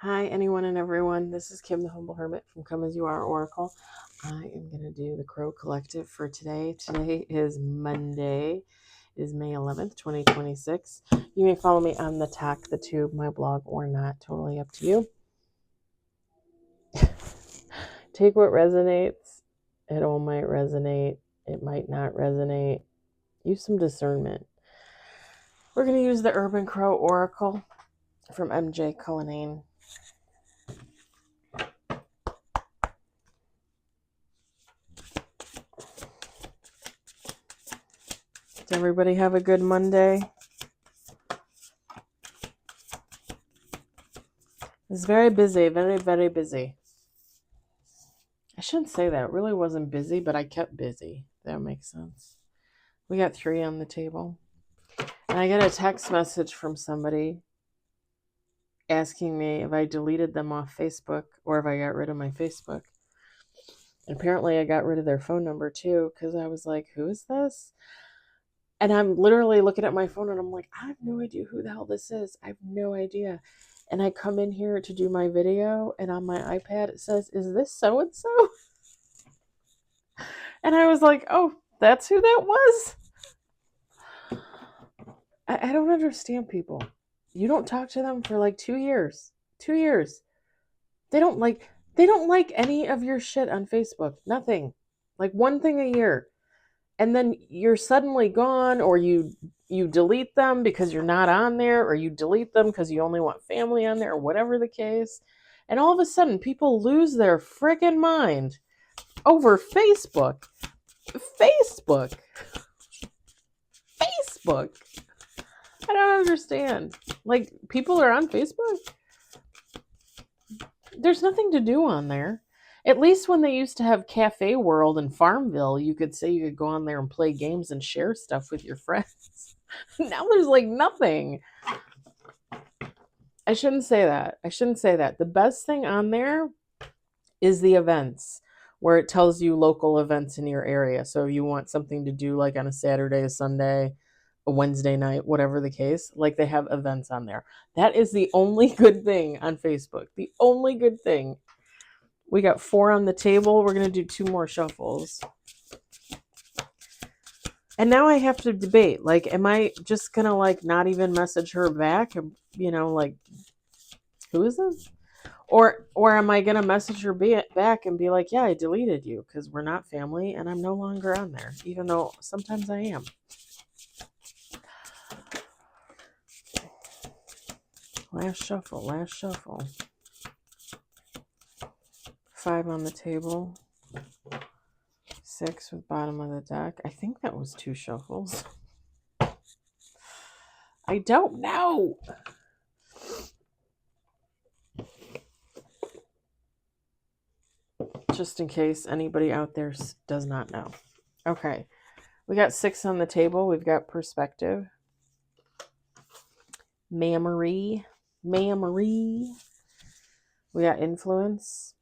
Hi, anyone and everyone. This is Kim, the Humble Hermit from Come As You Are Oracle. I am going to do the Crow Collective for today. Today is Monday. It is May 11th, 2026. You may follow me on the Talk, the Tube, my blog, or not. Totally up to you. Take what resonates. It all might resonate. It might not resonate. Use some discernment. We're going to use the Urban Crow Oracle from MJ Cullinane. Does everybody have a good Monday? It's very busy, very, very busy. I shouldn't say that. It really wasn't busy, but I kept busy. That makes sense. We got 3 on the table. And I get a text message from somebody asking me if I deleted them off Facebook or if I got rid of my Facebook. And apparently I got rid of their phone number too, because I was like, who is this? And I'm literally looking at my phone and I'm like, I have no idea who the hell this is. I have no idea. And I come in here to do my video, and on my iPad it says, is this so-and-so? And I was like, oh, that's who that was? I don't understand people. You don't talk to them for like 2 years. 2 years. They don't like any of your shit on Facebook. Nothing. Like one thing a year. And then you're suddenly gone, or you delete them because you're not on there, or you delete them because you only want family on there, or whatever the case. And all of a sudden people lose their friggin' mind over Facebook. Facebook. I don't understand. Like, people are on Facebook? There's nothing to do on there. At least when they used to have Cafe World in Farmville, you could say you could go on there and play games and share stuff with your friends. Now there's like nothing. I shouldn't say that. The best thing on there is the events, where it tells you local events in your area. So if you want something to do like on a Saturday, a Sunday, a Wednesday night, whatever the case, like they have events on there. That is the only good thing on Facebook. The only good thing. We got 4 on the table. We're going to do 2 more shuffles. And now I have to debate. Like, am I just going to like not even message her back? Like, who is this? Or am I going to message her back and be like, yeah, I deleted you because we're not family and I'm no longer on there, even though sometimes I am. Last shuffle. 5 on the table. 6 with bottom of the deck. I think that was 2 shuffles. I don't know. Just in case anybody out there does not know. Okay. We got 6 on the table. We've got perspective. Memory. We got influence.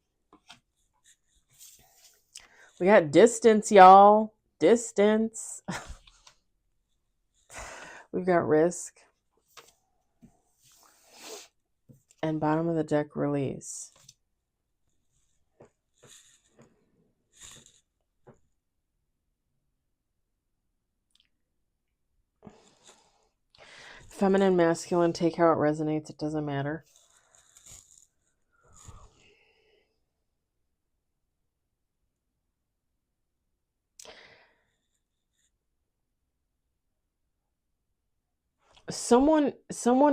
We got distance, y'all. Distance. We've got risk. And bottom of the deck, release. Feminine, masculine, take how it resonates. It doesn't matter. Someone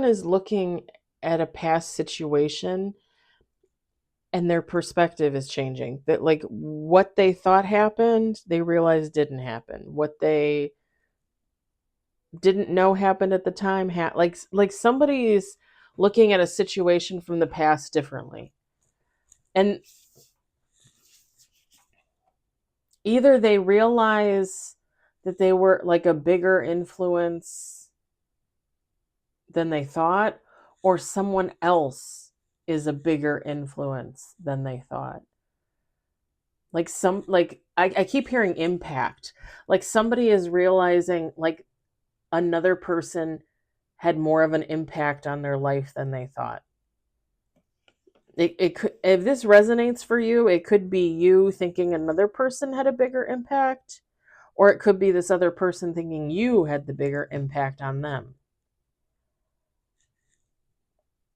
is looking at a past situation and their perspective is changing. That like what they thought happened, they realized didn't happen. What they didn't know happened at the time, like somebody is looking at a situation from the past differently. And either they realize that they were like a bigger influence than they thought, or someone else is a bigger influence than they thought. I keep hearing impact. Like somebody is realizing like another person had more of an impact on their life than they thought. It could, if this resonates for you, it could be you thinking another person had a bigger impact, or it could be this other person thinking you had the bigger impact on them.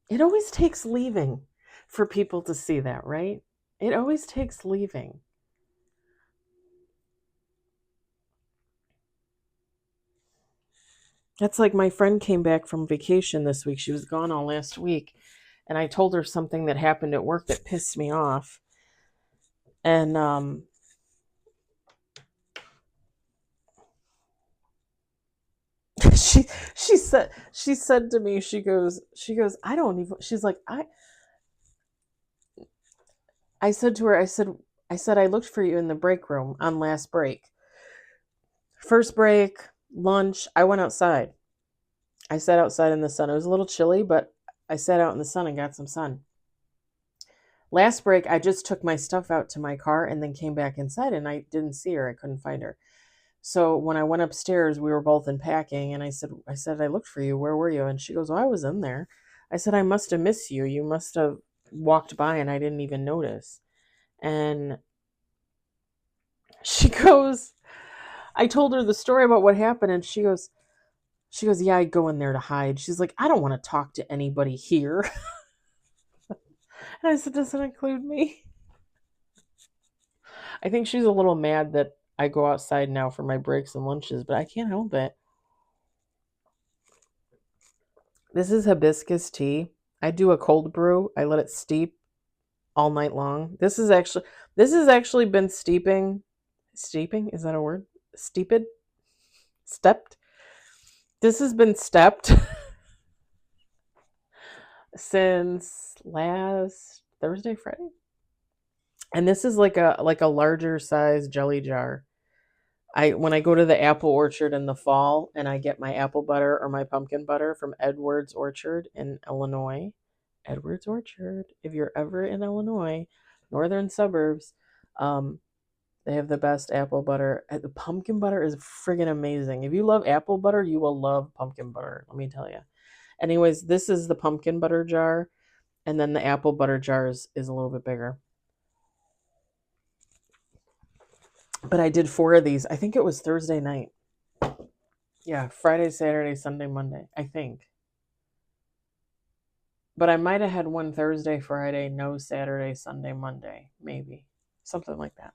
It always takes leaving for people to see that, right? It always takes leaving. That's like my friend came back from vacation this week. She was gone all last week. And I told her something that happened at work that pissed me off. And she said to me, she goes, I don't even, she's like, I said to her, I said, I looked for you in the break room on last break. First break, lunch, I went outside. I sat outside in the sun. It was a little chilly, but I sat out in the sun and got some sun. Last break, I just took my stuff out to my car and then came back inside, and I didn't see her. I couldn't find her. So when I went upstairs, we were both unpacking, and I said, I looked for you. Where were you? And she goes, oh, I was in there. I said, I must have missed you. You must have walked by and I didn't even notice. And she goes, I told her the story about what happened, and she goes, yeah, I go in there to hide. She's like, I don't want to talk to anybody here. And I said, does that include me? I think she's a little mad that I go outside now for my breaks and lunches, but I can't help it. This is hibiscus tea. I do a cold brew. I let it steep all night long. This has actually been steeping. Steeping? Is that a word? Steeped? Stepped? This has been stepped since last Thursday, Friday. And this is like a larger size jelly jar. When I go to the apple orchard in the fall and I get my apple butter or my pumpkin butter from Edwards Orchard in Illinois. Edwards Orchard, if you're ever in Illinois, northern suburbs, they have the best apple butter. The pumpkin butter is friggin' amazing. If you love apple butter, you will love pumpkin butter, let me tell you. Anyways, this is the pumpkin butter jar, and then the apple butter jar is a little bit bigger. But I did 4 of these. I think it was Thursday night. Yeah, Friday, Saturday, Sunday, Monday, I think. But I might have had one Thursday, Friday, no Saturday, Sunday, Monday, maybe. Something like that.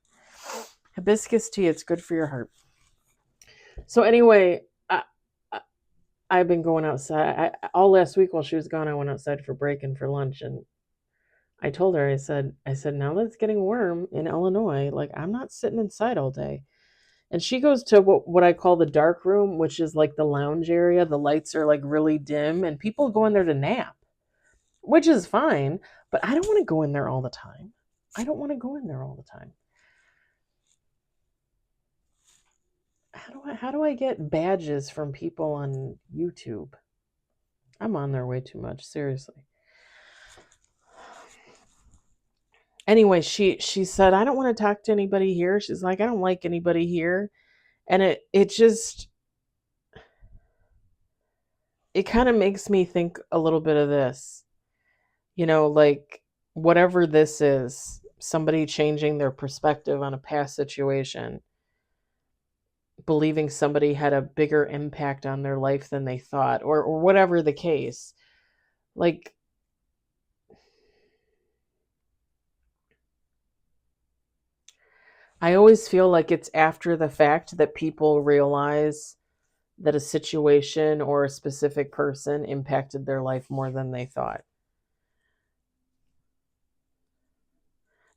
Hibiscus tea, it's good for your heart. So anyway, I've been going outside. All last week while she was gone, I went outside for break and for lunch, and I told her, I said, now that it's getting warm in Illinois, like, I'm not sitting inside all day. And she goes to what I call the dark room, which is like the lounge area. The lights are like really dim, and people go in there to nap, which is fine, but I don't want to go in there all the time. How do I get badges from people on YouTube? I'm on there way too much, seriously. Anyway, she said, I don't want to talk to anybody here. She's like, I don't like anybody here. And it kind of makes me think a little bit of this. Like, whatever this is, somebody changing their perspective on a past situation, believing somebody had a bigger impact on their life than they thought, or whatever the case. Like, I always feel like it's after the fact that people realize that a situation or a specific person impacted their life more than they thought.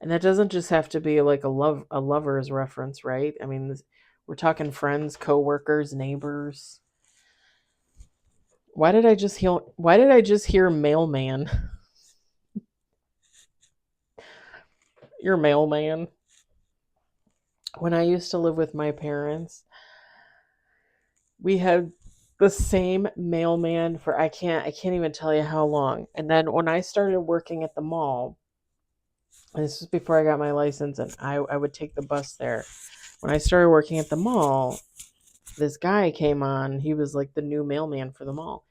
And that doesn't just have to be like a lover's reference, right? I mean, we're talking friends, coworkers, neighbors. Why did I just hear mailman? Your mailman. When I used to live with my parents, we had the same mailman for I can't even tell you how long. And then when I started working at the mall, and this was before I got my license, and I would take the bus there. When I started working at the mall, this guy came on. He was like the new mailman for the mall.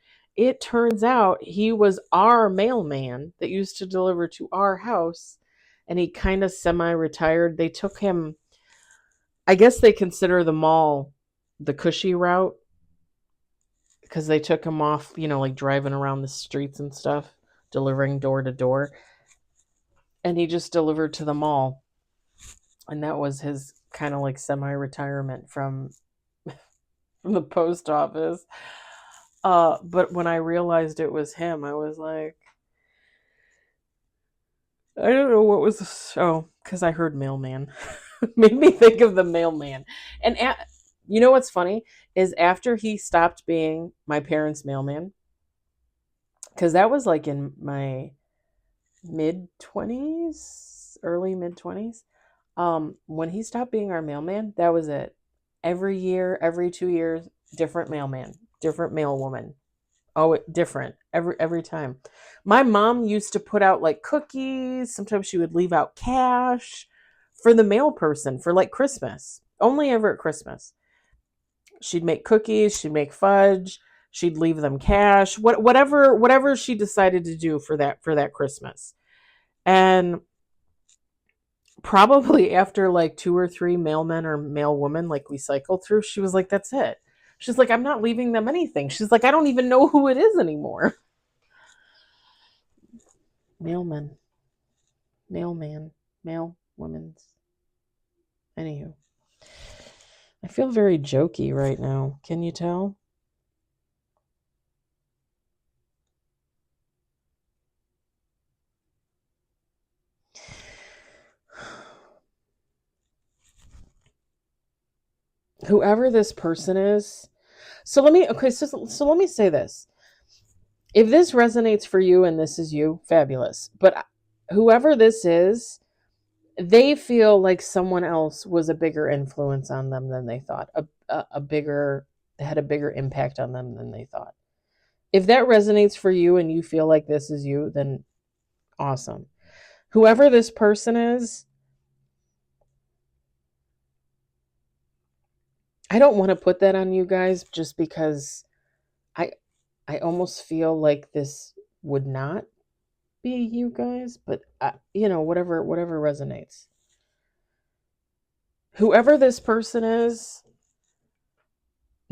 it turns out he was our mailman that used to deliver to our house, and he kind of semi-retired. They took him, I guess they consider the mall the cushy route, because they took him off, like driving around the streets and stuff, delivering door to door. And he just delivered to the mall. And that was his kind of like semi-retirement from the post office. But when I realized it was him, I was like, I don't know what was this. Oh, because I heard mailman. Made me think of the mailman. And you know what's funny is after he stopped being my parents' mailman, because that was like in my mid-20s, early mid-20s. When he stopped being our mailman, that was it. Every year, every 2 years, different mailman, different mailwoman. Oh, different every time. My mom used to put out like cookies. Sometimes she would leave out cash for the mail person for like Christmas. Only ever at Christmas. She'd make cookies, she'd make fudge, she'd leave them cash, whatever she decided to do for that Christmas. And probably after like 2 or 3 mailmen or mailwomen like we cycled through, she was like, that's it. She's like, I'm not leaving them anything. She's like, I don't even know who it is anymore. Mailman, mailman, mailwomen's. Anywho, I feel very jokey right now. Can you tell? Whoever this person is. So let me say this. If this resonates for you and this is you, fabulous. But whoever this is, they feel like someone else was a bigger influence on them than they thought. Had a bigger impact on them than they thought. If that resonates for you and you feel like this is you, then awesome. Whoever this person is, I don't want to put that on you guys just because I almost feel like this would not be you guys, but whatever resonates. Whoever this person is,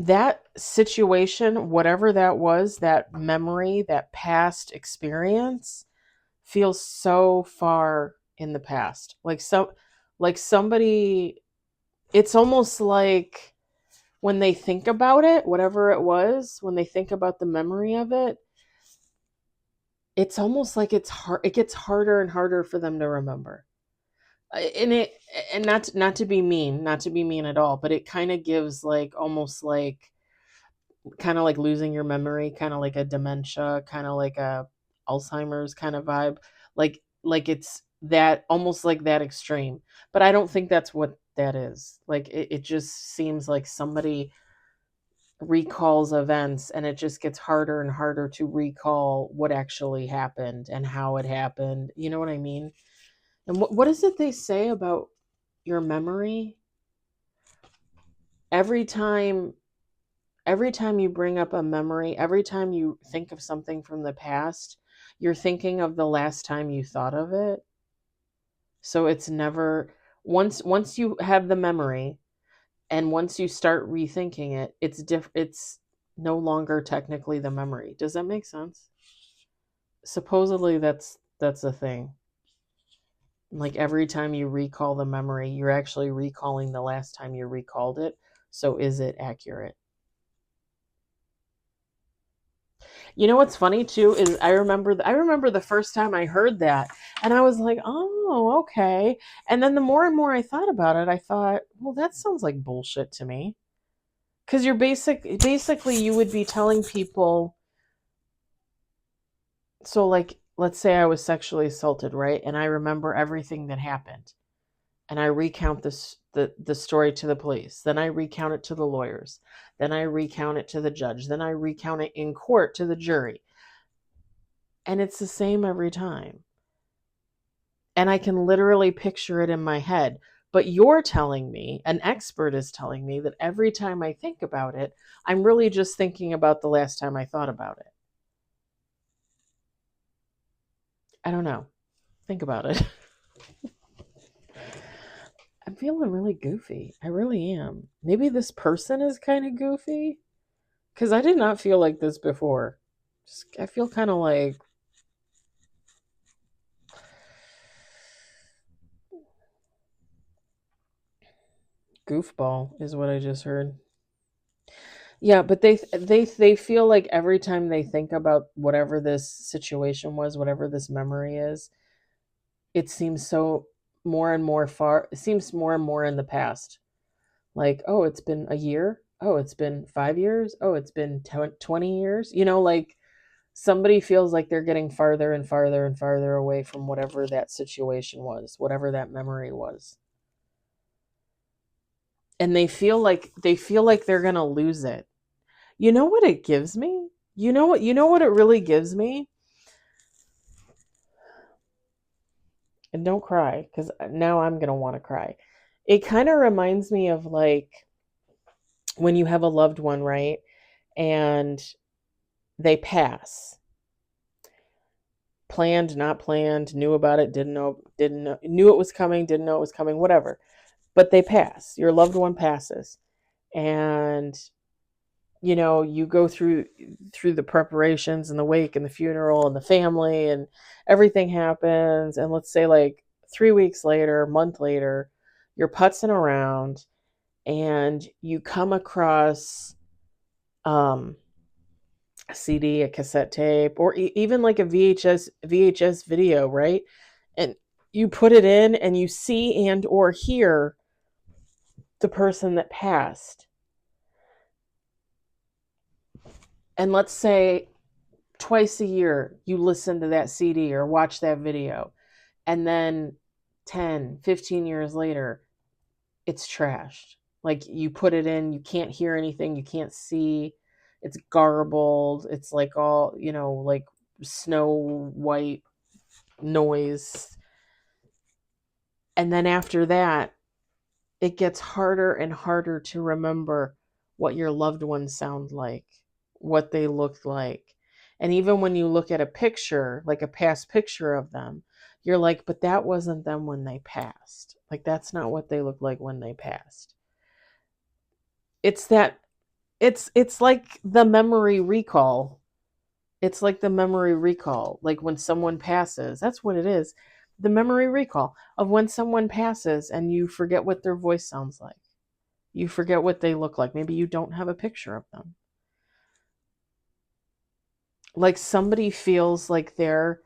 that situation, whatever that was, that memory, that past experience feels so far in the past. Like somebody, it's almost like when they think about it, whatever it was, when they think about the memory of it, it's almost like it gets harder and harder for them to remember. And not to be mean at all, but it kind of gives like almost like kind of like losing your memory, kind of like a dementia, kind of like a Alzheimer's kind of vibe, like it's that almost like that extreme. But I don't think that's what that is. Like it just seems like somebody recalls events and it just gets harder and harder to recall what actually happened and how it happened. You know what I mean? And what is it they say about your memory? Every time you bring up a memory, every time you think of something from the past, you're thinking of the last time you thought of it. So it's never once you have the memory and once you start rethinking it, it's no longer technically the memory. Does that make sense? Supposedly that's a thing. Like every time you recall the memory, you're actually recalling the last time you recalled it. So is it accurate? You know what's funny too is I remember the first time I heard that and I was like, "Oh, okay." And then the more and more I thought about it, I thought, "Well, that sounds like bullshit to me." Cuz basically you would be telling people, so like let's say I was sexually assaulted, right? And I remember everything that happened. And I recount the story to the police. Then I recount it to the lawyers. Then I recount it to the judge. Then I recount it in court to the jury. And it's the same every time. And I can literally picture it in my head. But you're telling me, an expert is telling me that every time I think about it, I'm really just thinking about the last time I thought about it. I don't know. Think about it. I'm feeling really goofy. I really am. Maybe this person is kind of goofy because I did not feel like this before. I feel kind of like goofball is what I just heard. Yeah, but they feel like every time they think about whatever this situation was, whatever this memory is, it seems so more and more far. It seems more and more in the past. Like, oh, it's been a year. Oh, it's been 5 years. Oh, it's been 20 years. Like somebody feels like they're getting farther and farther and farther away from whatever that situation was, whatever that memory was. And they feel like they're going to lose it. You know what it gives me? You know what it really gives me? And don't cry cuz now I'm going to want to cry. It kind of reminds me of like when you have a loved one, right? And they pass. Planned, not planned, knew about it, didn't know, knew it was coming, didn't know it was coming, whatever. But they pass. Your loved one passes. And you go through the preparations and the wake and the funeral and the family and everything happens, and let's say like 3 weeks later, a month later, you're putzing around and you come across um a CD, a cassette tape, or even like a VHS video, right? And you put it in and you see and or hear the person that passed. And let's say twice a year you listen to that CD or watch that video, and then 10, 15 years later it's trashed. Like you put it in, you can't hear anything, you can't see, it's garbled, it's like all, like snow white noise. And then after that, it gets harder and harder to remember what your loved ones sound like, what they looked like. And even when you look at a picture, like a past picture of them, you're like, but that wasn't them when they passed. Like that's not what they looked like when they passed. It's that it's like the memory recall. It's like the memory recall. Like when someone passes, that's what it is. The memory recall of when someone passes and you forget what their voice sounds like. You forget what they look like. Maybe you don't have a picture of them. Like somebody feels like they're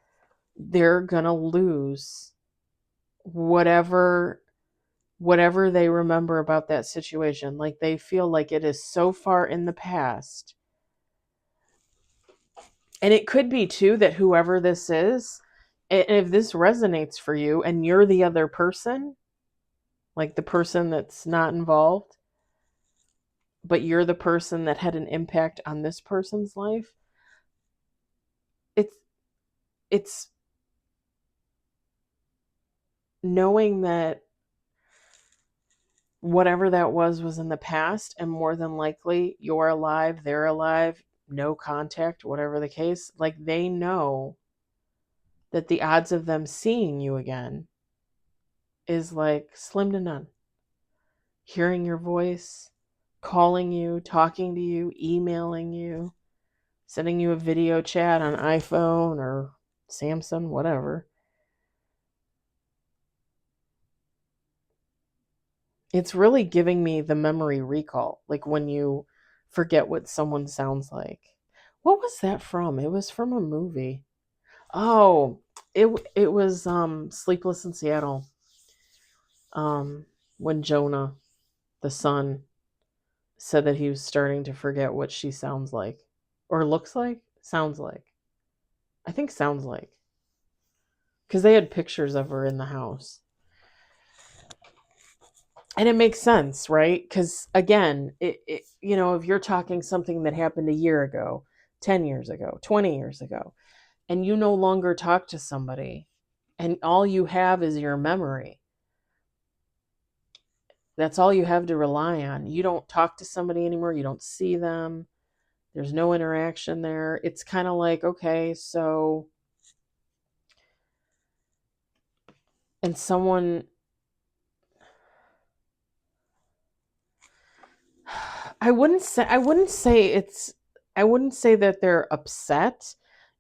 going to lose whatever they remember about that situation. Like they feel like it is so far in the past. And it could be too that whoever this is, if this resonates for you and you're the other person, like the person that's not involved, but you're the person that had an impact on this person's life, it's it's knowing that whatever that was in the past, and more than likely you're alive, they're alive, no contact, whatever the case, like they know that the odds of them seeing you again is like slim to none. Hearing your voice, calling you, talking to you, emailing you, sending you a video chat on iPhone or Samsung, whatever. It's really giving me the memory recall, like when you forget what someone sounds like. What was that from? It was from a movie. Oh, it was Sleepless in Seattle. When Jonah, the son, said that he was starting to forget what she sounds like or looks like, sounds like. I think sounds like. Cuz they had pictures of her in the house. And it makes sense, right? Because again, if you're talking something that happened a year ago, 10 years ago, 20 years ago, and you no longer talk to somebody and all you have is your memory, that's all you have to rely on. You don't talk to somebody anymore, you don't see them, there's no interaction there. It's kind of like, okay, so and someone, I wouldn't say that they're upset.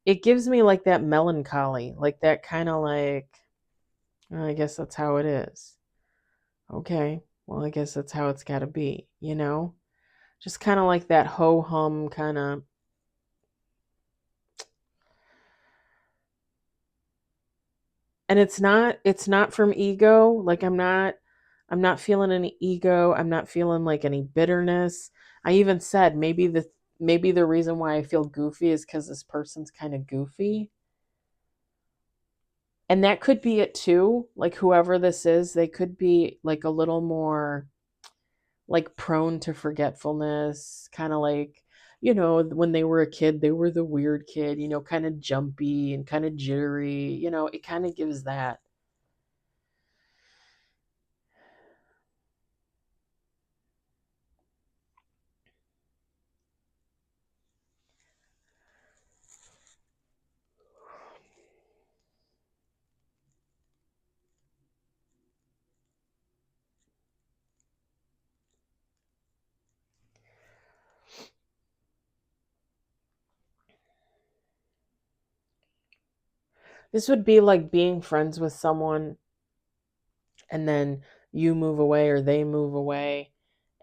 It gives me like that melancholy, like that kind of like, "Oh, I guess that's how it is. Okay, well, I guess that's how it's got to be, you know? Just kind of like that ho hum kind of. And it's not from ego. Like I'm not feeling any ego. I'm not feeling like any bitterness. I even said maybe the reason why I feel goofy is cuz this person's kind of goofy. And that could be it too. Like whoever this is, they could be like a little more like prone to forgetfulness, kind of like, when they were a kid, they were the weird kid, kind of jumpy and kind of jittery, it kind of gives that. This would be like being friends with someone and then you move away or they move away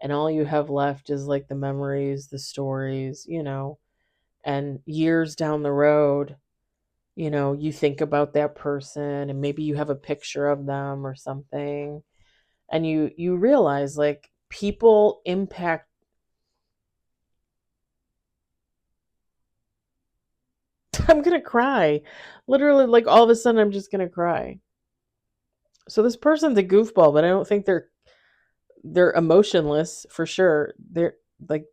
and all you have left is like the memories, the stories, and years down the road, you think about that person and maybe you have a picture of them or something and you realize like people impact. I'm going to cry. Literally like all of a sudden I'm just going to cry. So this person's a goofball, but I don't think they're emotionless for sure. They're like,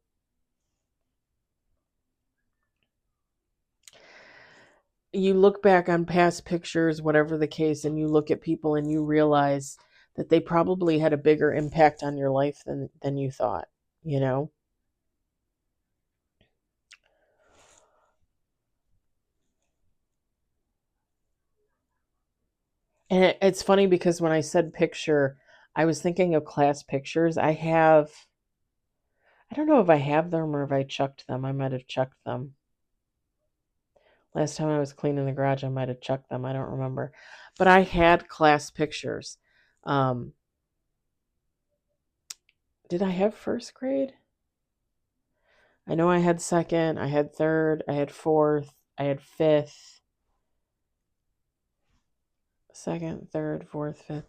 you look back on past pictures, whatever the case, and you look at people and you realize that they probably had a bigger impact on your life than you thought, you know? And it's funny because when I said picture, I was thinking of class pictures. I don't know if I have them or if I chucked them. I might have chucked them. Last time I was cleaning the garage, I might have chucked them. I don't remember. But I had class pictures. Um, did I have first grade? I know I had second, I had third, I had fourth, I had fifth, second, third, fourth, fifth.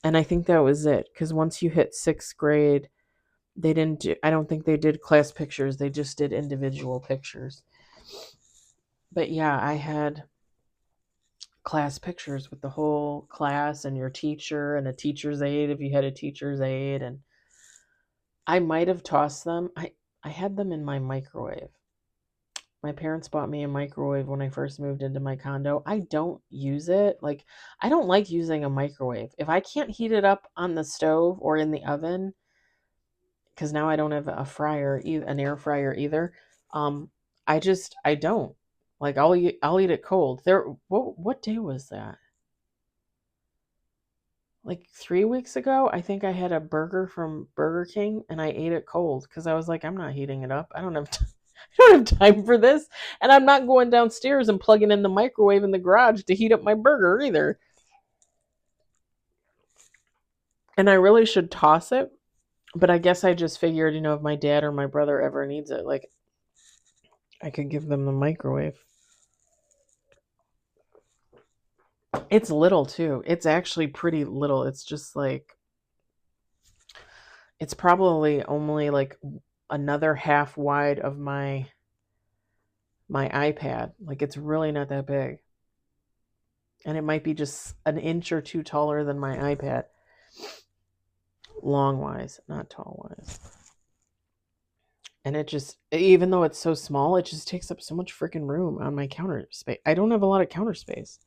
And I think that was it. Because once you hit sixth grade, I don't think they did class pictures. They just did individual pictures. But yeah, I had class pictures with the whole class and your teacher and a teacher's aide if you had a teacher's aide. And I might have tossed them. I had them in my microwave. My parents bought me a microwave when I first moved into my condo. I don't use it. Like, I don't like using a microwave. If I can't heat it up on the stove or in the oven, because now I don't have a fryer, an air fryer either. Um, I don't. Like, I'll eat it cold. What day was that? Like 3 weeks ago, I think I had a burger from Burger King and I ate it cold because I was like, I'm not heating it up. I don't have I don't have time for this. And I'm not going downstairs and plugging in the microwave in the garage to heat up my burger either. And I really should toss it. But I guess I just figured, if my dad or my brother ever needs it, like I could give them the microwave. It's little too. It's actually pretty little. It's just like, it's probably only like another half wide of my iPad. Like it's really not that big. And it might be just an inch or two taller than my iPad. Long wise, not tall wise. And it just, even though it's so small, it just takes up so much freaking room on my counter space. I don't have a lot of counter space.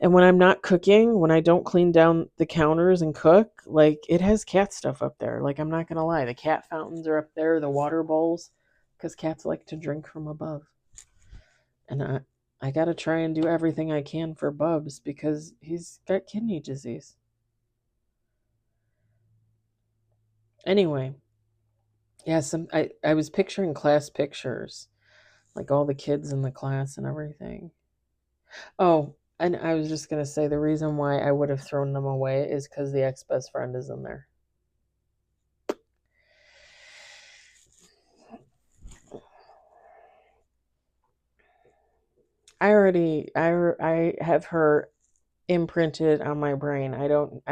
And when I'm not cooking, when I don't clean down the counters and cook, like it has cat stuff up there. Like I'm not going to lie. The cat fountains are up there, the water bowls, because cats like to drink from above. And I got to try and do everything I can for Bubs because he's got kidney disease. Anyway, yeah, I was picturing class pictures, like all the kids in the class and everything. Oh, and I was just going to say the reason why I would have thrown them away is because the ex-best friend is in there. I have her imprinted on my brain. I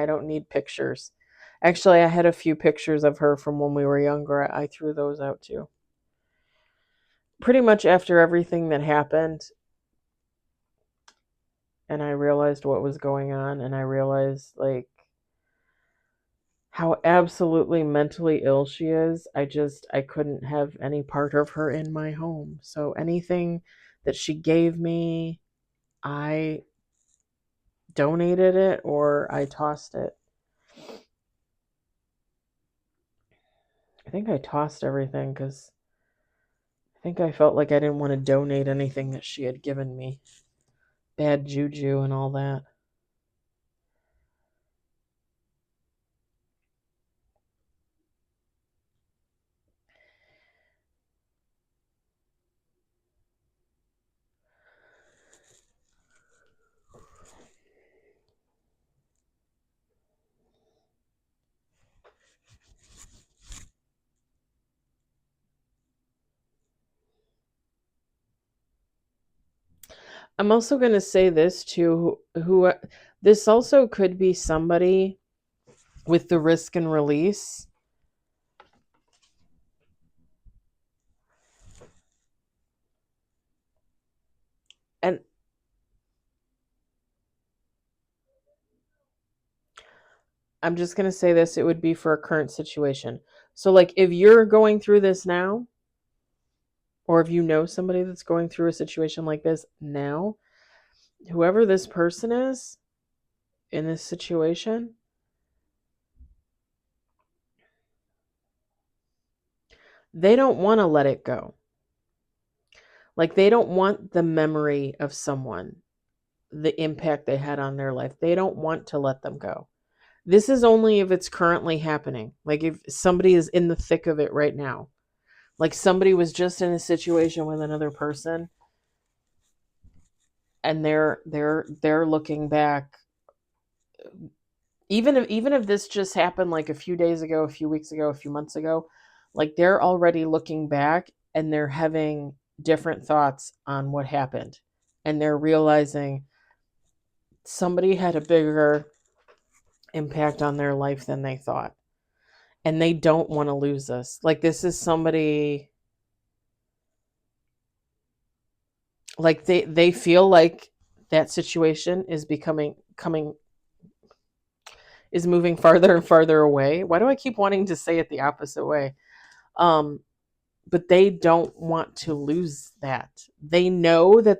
don't need pictures. Actually, I had a few pictures of her from when we were younger. I threw those out too. Pretty much after everything that happened, and I realized what was going on, and I realized like how absolutely mentally ill she is. I couldn't have any part of her in my home. So anything that she gave me, I donated it or I tossed it. I think I tossed everything because I think I felt like I didn't want to donate anything that she had given me. Bad juju and all that. I'm also going to say this too, who this also could be somebody with the risk and release. And I'm just going to say this, it would be for a current situation. So like if you're going through this now, or if you know somebody that's going through a situation like this now, whoever this person is in this situation, they don't want to let it go. Like they don't want the memory of someone, the impact they had on their life. They don't want to let them go. This is only if it's currently happening. Like if somebody is in the thick of it right now. Like somebody was just in a situation with another person and they're looking back, even if this just happened like a few days ago, a few weeks ago, a few months ago, like they're already looking back and they're having different thoughts on what happened, and they're realizing somebody had a bigger impact on their life than they thought, and they don't want to lose us. Like this is somebody, like they feel like that situation is coming is moving farther and farther away. Why do I keep wanting to say it the opposite way? But they don't want to lose that. They know that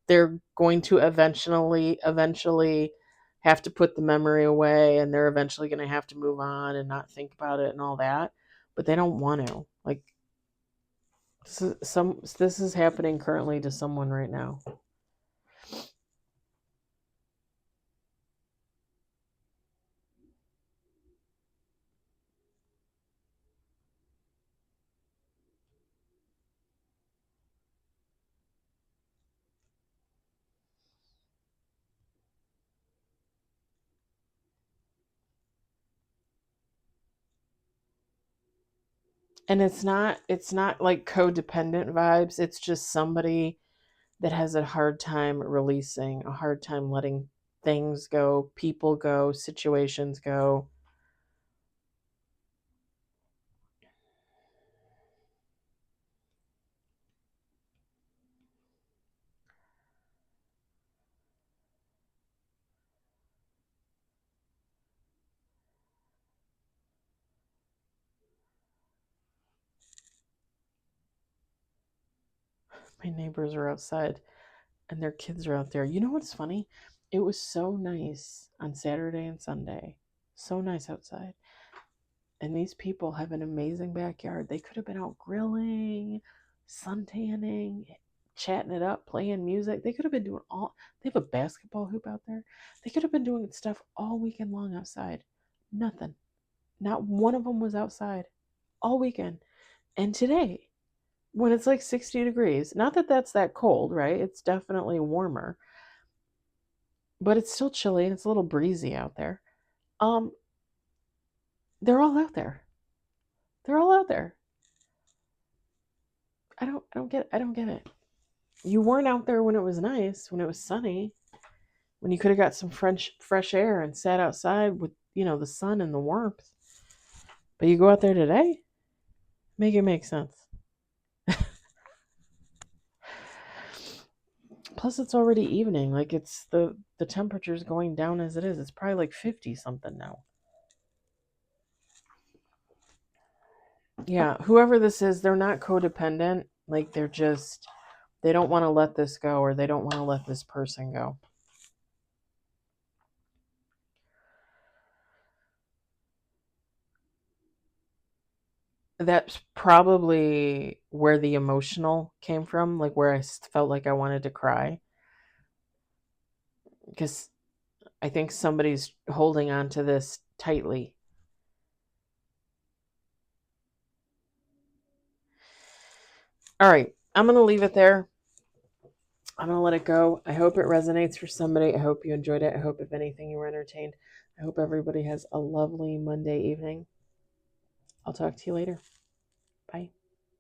they're going to eventually have to put the memory away, and they're eventually going to have to move on and not think about it and all that. But they don't want to. Like this is happening currently to someone right now. And it's not like codependent vibes. It's just somebody that has a hard time releasing, a hard time letting things go, people go, situations go. My neighbors are outside and their kids are out there. You know what's funny? It was so nice on Saturday and Sunday. So nice outside. And these people have an amazing backyard. They could have been out grilling, sun tanning. chatting it up, playing music. They could have been doing they have a basketball hoop out there. They could have been doing stuff all weekend long outside. Nothing. Not one of them was outside all weekend. And today, when it's like 60 degrees, not that that's that cold, right? It's definitely warmer, but it's still chilly and it's a little breezy out there. Um, they're all out there. They're all out there. I don't get it. You weren't out there when it was nice, when it was sunny, when you could have got some fresh air and sat outside with, the sun and the warmth. But you go out there today? Make it make sense. Plus it's already evening. Like it's the temperature's going down as it is. It's probably like 50 something now. Yeah, whoever this is, they're not codependent. Like they don't want to let this go, or they don't want to let this person go. That's probably where the emotional came from, like where I felt like I wanted to cry. Because I think somebody's holding on to this tightly. All right, I'm going to leave it there. I'm going to let it go. I hope it resonates for somebody. I hope you enjoyed it. I hope, if anything, you were entertained. I hope everybody has a lovely Monday evening. I'll talk to you later. Bye.